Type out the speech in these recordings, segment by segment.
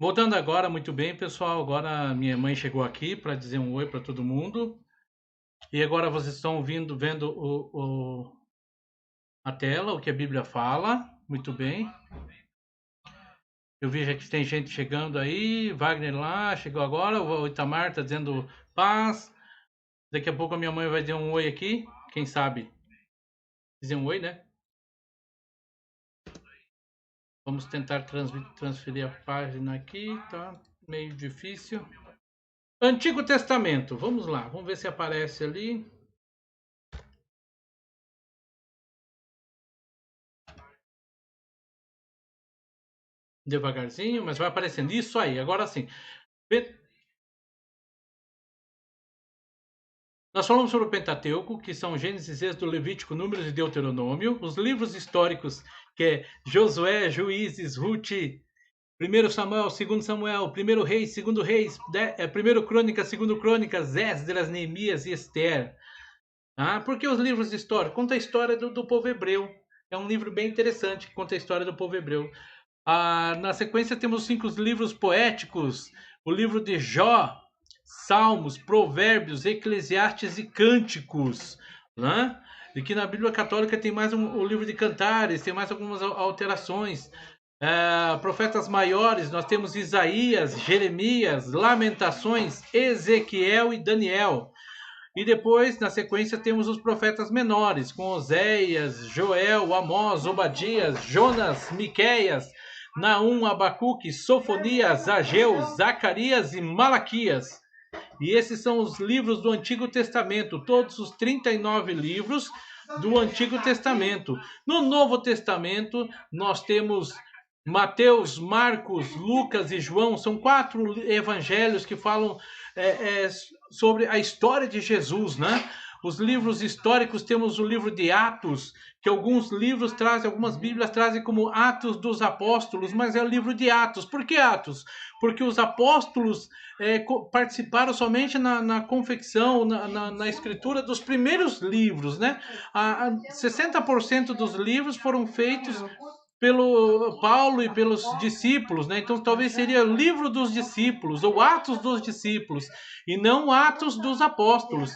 Voltando agora, muito bem, pessoal. Agora minha mãe chegou aqui para dizer um oi para todo mundo. E agora vocês estão vendo a tela, o que a Bíblia fala. Muito bem. Eu vejo que tem gente chegando aí. Wagner lá, chegou agora. O Itamar está dizendo paz. Daqui a pouco a minha mãe vai dizer um oi aqui. Quem sabe? Dizer um oi, né? Vamos tentar transferir a página aqui. Tá meio difícil. Antigo Testamento. Vamos lá. Vamos ver se aparece ali. Devagarzinho, mas vai aparecendo. Isso aí, agora sim. Nós falamos sobre o Pentateuco, que são Gênesis, Êxodo, Levítico, Números e Deuteronômio. Os livros históricos, que é Josué, Juízes, Ruth, 1 Samuel, 2 Samuel, 1 Reis, 2 Reis, 1 Crônicas, 2 Crônicas, Esdras, Neemias e Esther. Por que os livros históricos? Conta a história do povo hebreu. É um livro bem interessante que conta a história do povo hebreu. Na sequência temos 5 livros poéticos, o livro de Jó, Salmos, Provérbios, Eclesiastes e Cânticos, né? E que na Bíblia Católica tem mais o livro de Cantares, tem mais algumas alterações. Profetas maiores, nós temos Isaías, Jeremias, Lamentações, Ezequiel e Daniel. E depois, na sequência, temos os profetas menores, com Oséias, Joel, Amós, Obadias, Jonas, Miqueias, Naum, Abacuque, Sofonias, Ageu, Zacarias e Malaquias. E esses são os livros do Antigo Testamento, todos os 39 livros do Antigo Testamento. No Novo Testamento, nós temos Mateus, Marcos, Lucas e João, são 4 evangelhos que falam sobre a história de Jesus, né? Os livros históricos, temos o livro de Atos, que alguns livros trazem, algumas bíblias trazem como Atos dos Apóstolos, mas é o livro de Atos. Por que Atos? Porque os apóstolos participaram somente na confecção, na escritura dos primeiros livros, né? 60% dos livros foram feitos pelo Paulo e pelos discípulos, né? Então talvez seria o livro dos discípulos ou Atos dos discípulos e não Atos dos apóstolos.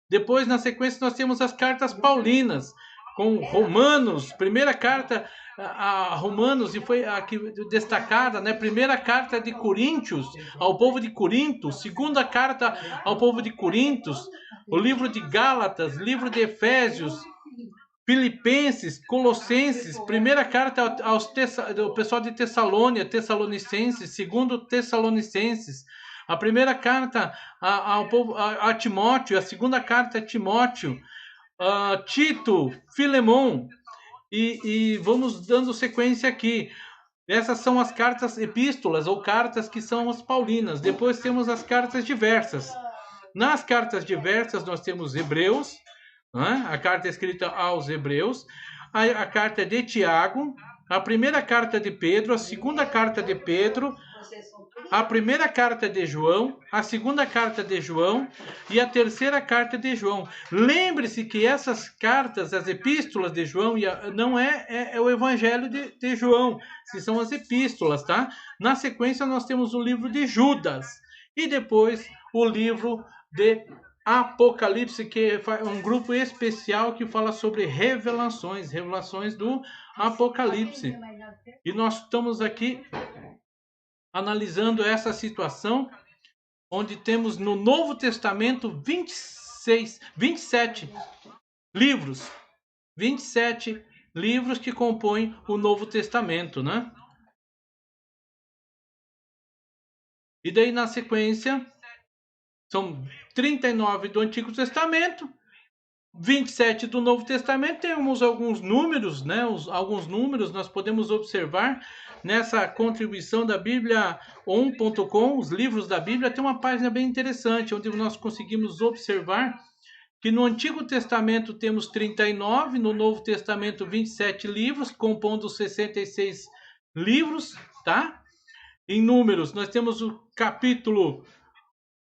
Depois, na sequência, nós temos as cartas paulinas, com Romanos, primeira carta a Romanos, e foi aqui destacada, né? Primeira carta de Coríntios ao povo de Corinto, segunda carta ao povo de Corintos, o livro de Gálatas, livro de Efésios, Filipenses, Colossenses, primeira carta aos do pessoal de Tessalônia, Tessalonicenses, segundo Tessalonicenses, a primeira carta ao povo, a Timóteo, a segunda carta a Timóteo, Tito, Filemon, e vamos dando sequência aqui. Essas são as cartas epístolas ou cartas que são as paulinas. Depois temos as cartas diversas. Nas cartas diversas nós temos Hebreus, né? A carta escrita aos Hebreus, a carta de Tiago, a primeira carta de Pedro, a segunda carta de Pedro, a primeira carta de João, a segunda carta de João e a terceira carta de João. Lembre-se que essas cartas, as epístolas de João, não é o evangelho de João, que são as epístolas, tá? Na sequência nós temos o livro de Judas e depois o livro de Apocalipse, que é um grupo especial que fala sobre revelações do Apocalipse. E nós estamos aqui analisando essa situação, onde temos no Novo Testamento 27 livros. 27 livros que compõem o Novo Testamento, né? E daí, na sequência, são 39 do Antigo Testamento, 27 do Novo Testamento. Temos alguns números, né? Alguns números nós podemos observar nessa contribuição da Bíblia on.com, os livros da Bíblia. Tem uma página bem interessante, onde nós conseguimos observar que no Antigo Testamento temos 39, no Novo Testamento 27 livros, compondo 66 livros, tá? Em números, nós temos o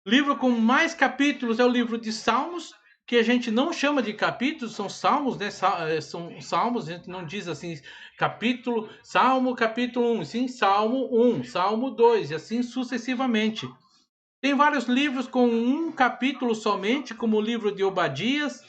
livro com mais capítulos é o livro de Salmos, que a gente não chama de capítulos, são salmos, né? São salmos, a gente não diz assim, capítulo, salmo, capítulo 1, sim, salmo 1, salmo 2, e assim sucessivamente. Tem vários livros com um capítulo somente, como o livro de Obadias,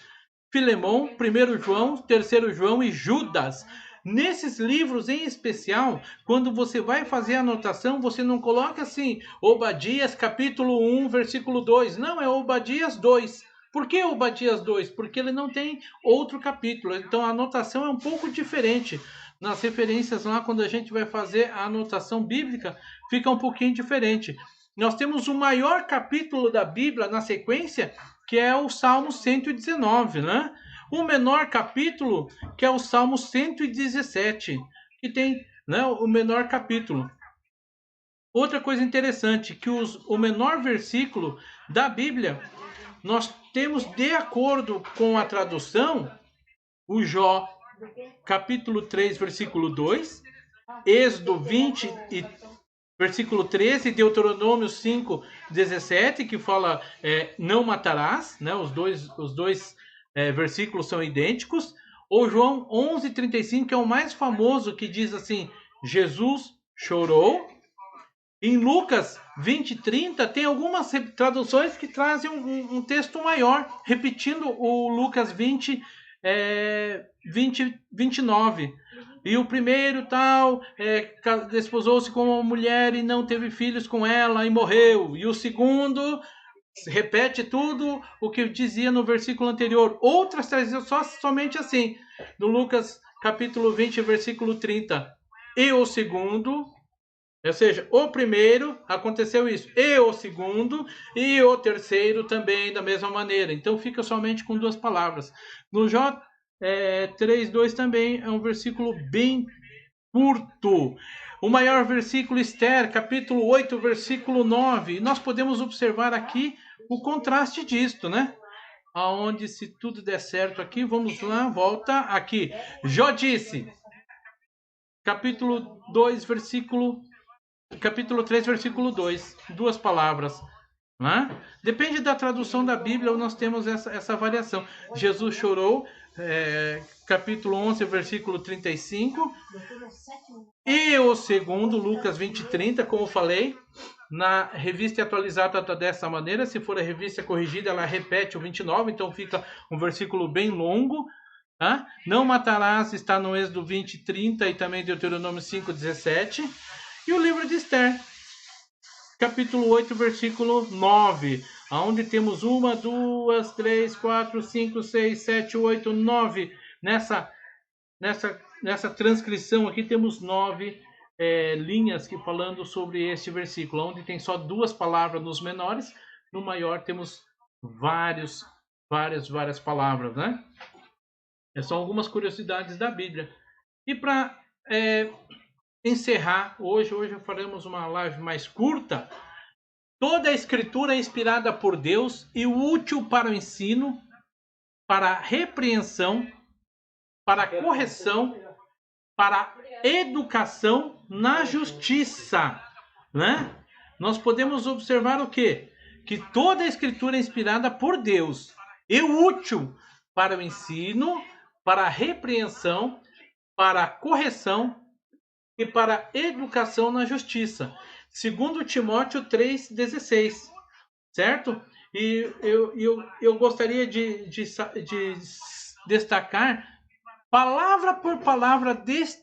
Filemão, 1 João, 3 João e Judas. Nesses livros em especial, quando você vai fazer a anotação, você não coloca assim, Obadias capítulo 1, versículo 2. Não, é Obadias 2. Por que Obadias 2? Porque ele não tem outro capítulo. Então a anotação é um pouco diferente. Nas referências lá, quando a gente vai fazer a anotação bíblica, fica um pouquinho diferente. Nós temos o maior capítulo da Bíblia na sequência, que é o Salmo 119, né? O menor capítulo, que é o Salmo 117, que tem, né, o menor capítulo. Outra coisa interessante, que o menor versículo da Bíblia, nós temos, de acordo com a tradução, o Jó, capítulo 3, versículo 2, Êxodo 20 e versículo 13, Deuteronômio 5, 17, que fala não matarás, né? Os dois versículos são idênticos. Ou João 11, 35, que é o mais famoso, que diz assim, Jesus chorou. Em Lucas 20, 30, tem algumas traduções que trazem um texto maior, repetindo o Lucas 20, 29. E o primeiro tal desposou-se com uma mulher e não teve filhos com ela e morreu. E o segundo repete tudo o que dizia no versículo anterior. Outras traziam somente assim, no Lucas capítulo 20, versículo 30. E o segundo, ou seja, o primeiro aconteceu isso, e o segundo, e o terceiro também da mesma maneira. Então fica somente com duas palavras. No Jó 3:2 também é um versículo bem curto. O maior versículo, Esther, capítulo 8, versículo 9. E nós podemos observar aqui o contraste disto, né? Aonde, se tudo der certo aqui, vamos lá, volta aqui. Jó disse, capítulo 2, capítulo 3, versículo 2. Duas palavras. Né? Depende da tradução da Bíblia, nós temos essa variação. Jesus chorou, capítulo 11, versículo 35. E o segundo, Lucas 20, 30, como falei, na revista atualizada dessa maneira. Se for a revista corrigida, ela repete o 29, então fica um versículo bem longo. Tá? Não matarás está no Êxodo 20, 30 e também Deuteronômio 5, 17. E o livro de Esther, capítulo 8, versículo 9, onde temos 1, 2, 3, 4, 5, 6, 7, 8, 9. Nessa transcrição aqui temos 9 linhas que falando sobre este versículo, onde tem só duas palavras nos menores, no maior temos várias palavras, né? São algumas curiosidades da Bíblia. E para encerrar, hoje faremos uma live mais curta. Toda a escritura é inspirada por Deus e útil para o ensino, para a repreensão, para a correção, para a educação na justiça, né? Nós podemos observar o quê? Que toda a escritura é inspirada por Deus e útil para o ensino, para a repreensão, para a correção e para a educação na justiça. Segundo Timóteo 3,16, certo? E eu gostaria de destacar, palavra por palavra,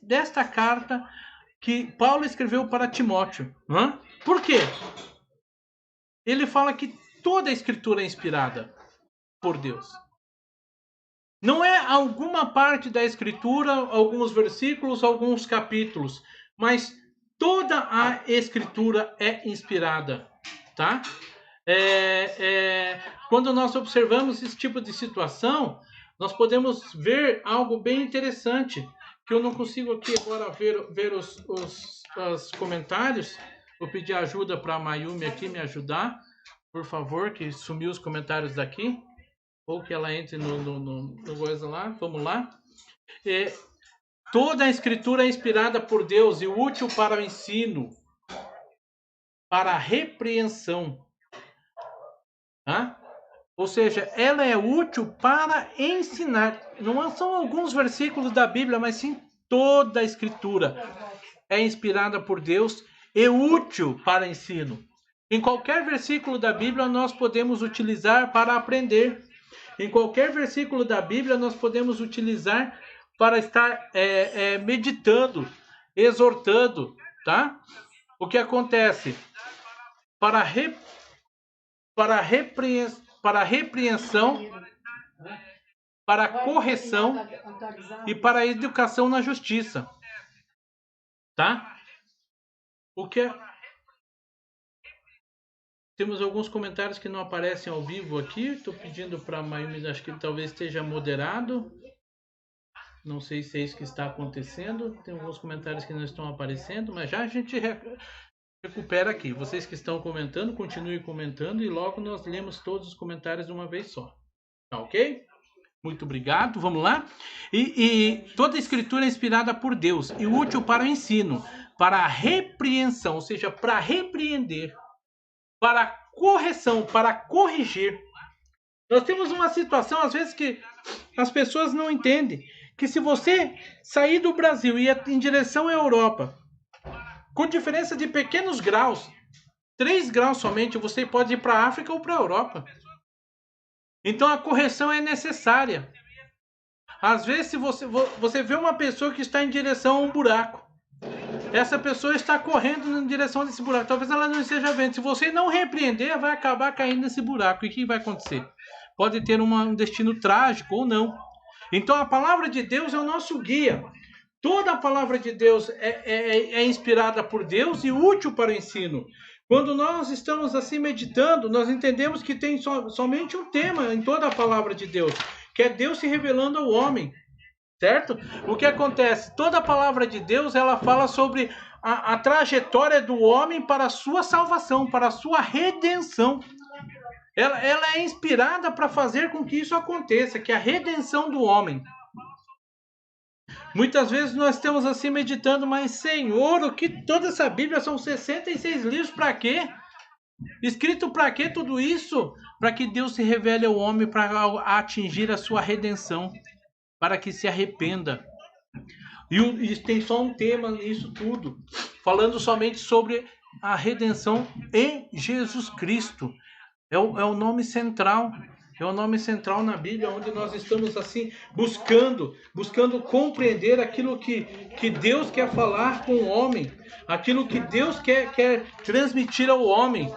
desta carta que Paulo escreveu para Timóteo. Por quê? Ele fala que toda a escritura é inspirada por Deus. Não é alguma parte da escritura, alguns versículos, alguns capítulos, mas toda a escritura é inspirada, tá? Quando nós observamos esse tipo de situação, nós podemos ver algo bem interessante, que eu não consigo aqui agora ver os comentários. Vou pedir ajuda para a Mayumi aqui me ajudar, por favor, que sumiu os comentários daqui. Ou que ela entre no coisa lá. Vamos lá. Toda a escritura é inspirada por Deus e útil para o ensino, para a repreensão, Ou seja, ela é útil para ensinar. Não são alguns versículos da Bíblia, mas sim toda a Escritura é inspirada por Deus e útil para ensino. Em qualquer versículo da Bíblia nós podemos utilizar para aprender. Em qualquer versículo da Bíblia nós podemos utilizar para estar meditando, exortando, tá? O que acontece? Para repreensão, para correção e para educação na justiça, tá? O que Temos alguns comentários que não aparecem ao vivo aqui. Estou pedindo para a Mayumi, acho que talvez esteja moderado. Não sei se é isso que está acontecendo. Tem alguns comentários que não estão aparecendo, mas já a gente recupera aqui. Vocês que estão comentando, continuem comentando e logo nós lemos todos os comentários de uma vez só. Tá ok? Muito obrigado. Vamos lá? E toda a escritura é inspirada por Deus e útil para o ensino, para a repreensão, ou seja, para repreender, para correção, para corrigir. Nós temos uma situação, às vezes, que as pessoas não entendem, que se você sair do Brasil e ir em direção à Europa, com diferença de pequenos graus, 3 graus somente, você pode ir para a África ou para a Europa. Então a correção é necessária. Às vezes, se você vê uma pessoa que está em direção a um buraco, essa pessoa está correndo em direção desse buraco. Talvez ela não esteja vendo. Se você não repreender, vai acabar caindo nesse buraco. E o que vai acontecer? Pode ter um destino trágico ou não. Então a palavra de Deus é o nosso guia. Toda a palavra de Deus é inspirada por Deus e útil para o ensino. Quando nós estamos assim meditando, nós entendemos que tem somente um tema em toda a palavra de Deus, que é Deus se revelando ao homem. Certo? O que acontece? Toda a palavra de Deus, ela fala sobre a trajetória do homem para a sua salvação, para a sua redenção. Ela é inspirada para fazer com que isso aconteça, que é a redenção do homem. Muitas vezes nós estamos assim meditando, mas Senhor, o que toda essa Bíblia são 66 livros, para quê? Escrito para quê tudo isso? Para que Deus se revele ao homem para atingir a sua redenção, para que se arrependa. E tem só um tema nisso tudo, falando somente sobre a redenção em Jesus Cristo. É o nome central. É o nome central na Bíblia, onde nós estamos assim buscando compreender aquilo que Deus quer falar com o homem, aquilo que Deus quer transmitir ao homem.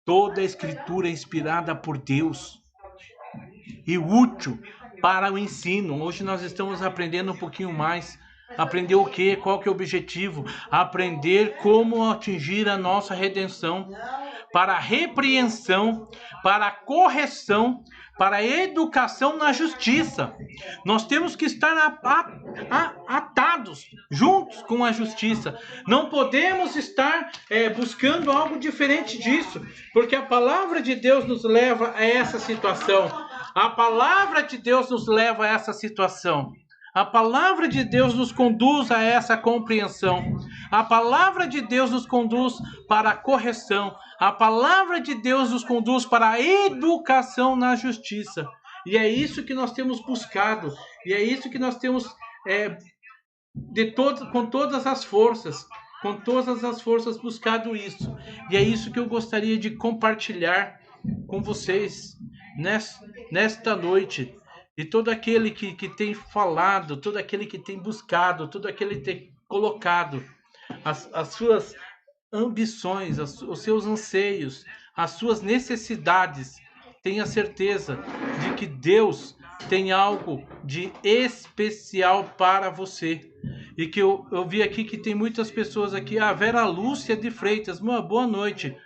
Toda a Escritura é inspirada por Deus e útil para o ensino. Hoje nós estamos aprendendo um pouquinho mais. Aprender o quê? Qual que é o objetivo? Aprender como atingir a nossa redenção. Para a repreensão, para a correção, para a educação na justiça. Nós temos que estar atados, juntos com a justiça. Não podemos estar buscando algo diferente disso, porque a palavra de Deus nos leva a essa situação. A palavra de Deus nos leva a essa situação. A palavra de Deus nos conduz a essa compreensão. A palavra de Deus nos conduz para a correção. A palavra de Deus nos conduz para a educação na justiça. E é isso que nós temos buscado. E é isso que nós temos com todas as forças. Com todas as forças buscado isso. E é isso que eu gostaria de compartilhar com vocês nesta noite. E todo aquele que tem falado, todo aquele que tem buscado, todo aquele que tem colocado as suas ambições, os seus anseios, as suas necessidades, tenha certeza de que Deus tem algo de especial para você. E que eu vi aqui que tem muitas pessoas aqui. A Vera Lúcia de Freitas, uma boa noite.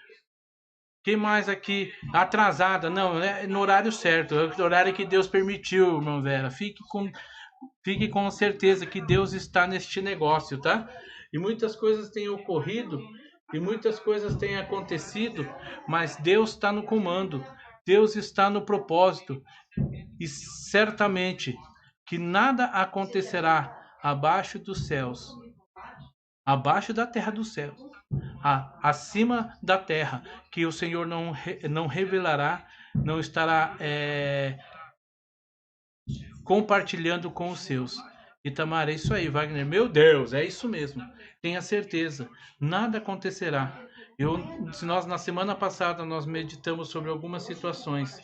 Quem mais aqui? Atrasada. Não, é no horário certo. É o horário que Deus permitiu, irmão Vera. Fique com certeza que Deus está neste negócio, tá? E muitas coisas têm ocorrido, e muitas coisas têm acontecido, mas Deus está no comando. Deus está no propósito. E certamente que nada acontecerá abaixo dos céus, abaixo da terra dos céus, acima da terra, que o Senhor não revelará não estará compartilhando com os seus. Itamar, é isso aí, Wagner. Meu Deus, é isso mesmo. Tenha certeza, nada acontecerá. Se nós na semana passada nós meditamos sobre algumas situações,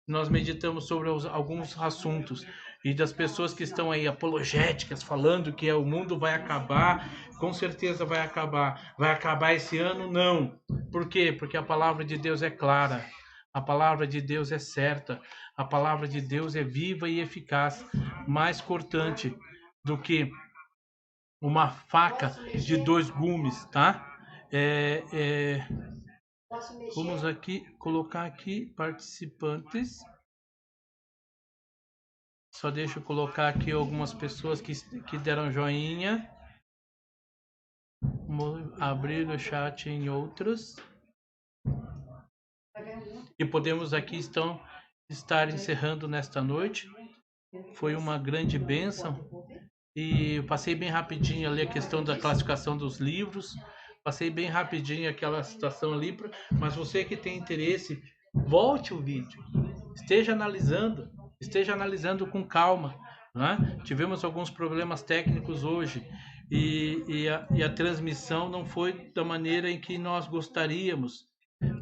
nós meditamos sobre alguns assuntos e das pessoas que estão aí apologéticas falando que o mundo vai acabar, com certeza vai acabar. Vai acabar esse ano? Não. Por quê? Porque a palavra de Deus é clara. A palavra de Deus é certa. A palavra de Deus é viva e eficaz, mais cortante do que uma faca de dois gumes, tá? Vamos aqui colocar aqui participantes. Só deixa eu colocar aqui algumas pessoas que deram joinha. Vamos abrir o chat em outros. E podemos aqui estar encerrando nesta noite. Foi uma grande bênção. E eu passei bem rapidinho ali a questão da classificação dos livros. Passei bem rapidinho aquela situação ali. Mas você que tem interesse, volte o vídeo. Esteja analisando com calma. Né? Tivemos alguns problemas técnicos hoje e a transmissão não foi da maneira em que nós gostaríamos,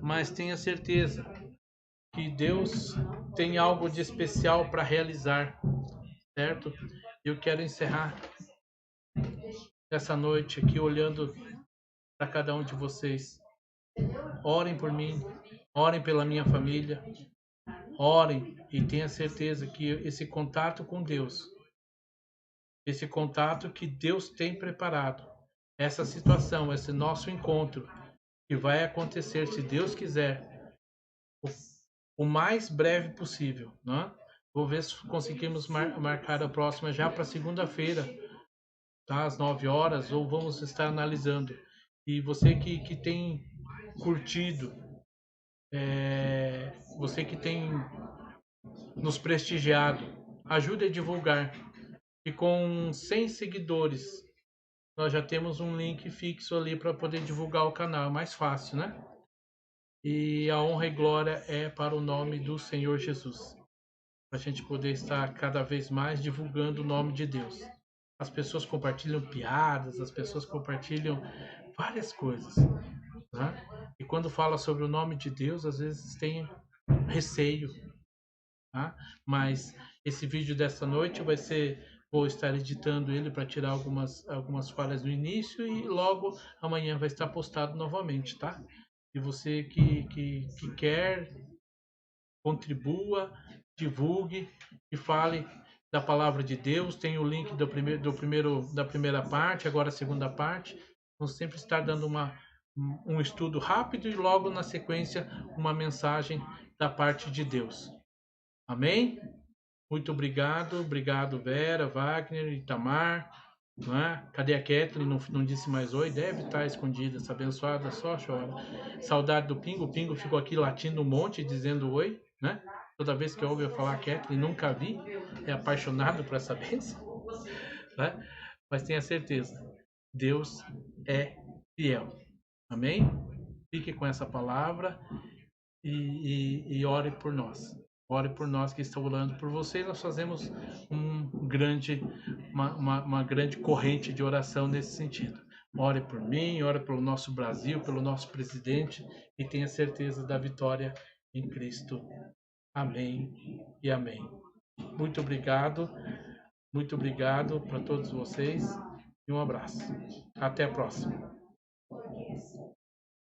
mas tenha certeza que Deus tem algo de especial para realizar, certo? Eu quero encerrar essa noite aqui olhando para cada um de vocês. Orem por mim, orem pela minha família, orem e tenha certeza que esse contato com Deus, esse contato que Deus tem preparado, essa situação, esse nosso encontro, que vai acontecer, se Deus quiser, o mais breve possível, né? Vou ver se conseguimos marcar a próxima já para segunda-feira, tá? Às 9 horas, ou vamos estar analisando. E você que tem curtido, você que tem nos prestigiado, ajude a divulgar. E com 100 seguidores, nós já temos um link fixo ali para poder divulgar o canal. É mais fácil, né? E a honra e glória é para o nome do Senhor Jesus. Para a gente poder estar cada vez mais divulgando o nome de Deus. As pessoas compartilham piadas, as pessoas compartilham várias coisas. Né? E quando fala sobre o nome de Deus, às vezes tem receio. Tá? Mas esse vídeo dessa noite vou estar editando ele para tirar algumas falhas do início e logo amanhã vai estar postado novamente, tá? E você que quer, contribua, divulgue e fale da palavra de Deus. Tem o link da primeira parte, agora a segunda parte. Vamos sempre estar dando um estudo rápido e logo na sequência uma mensagem da parte de Deus. Amém? Muito obrigado. Obrigado, Vera, Wagner, Itamar. Né? Cadê a Kathleen? Não disse mais oi? Deve estar escondida, essa abençoada só chora. Saudade do Pingo. O Pingo ficou aqui latindo um monte, dizendo oi. Né? Toda vez que eu ouvo eu falar Kathleen, nunca vi. É apaixonado por essa bênção. Né? Mas tenha certeza, Deus é fiel. Amém? Fique com essa palavra e ore por nós. Ore por nós que estamos orando por você. Nós fazemos uma grande corrente de oração nesse sentido. Ore por mim, ore pelo nosso Brasil, pelo nosso presidente e tenha certeza da vitória em Cristo. Amém e amém. Muito obrigado para todos vocês e um abraço. Até a próxima.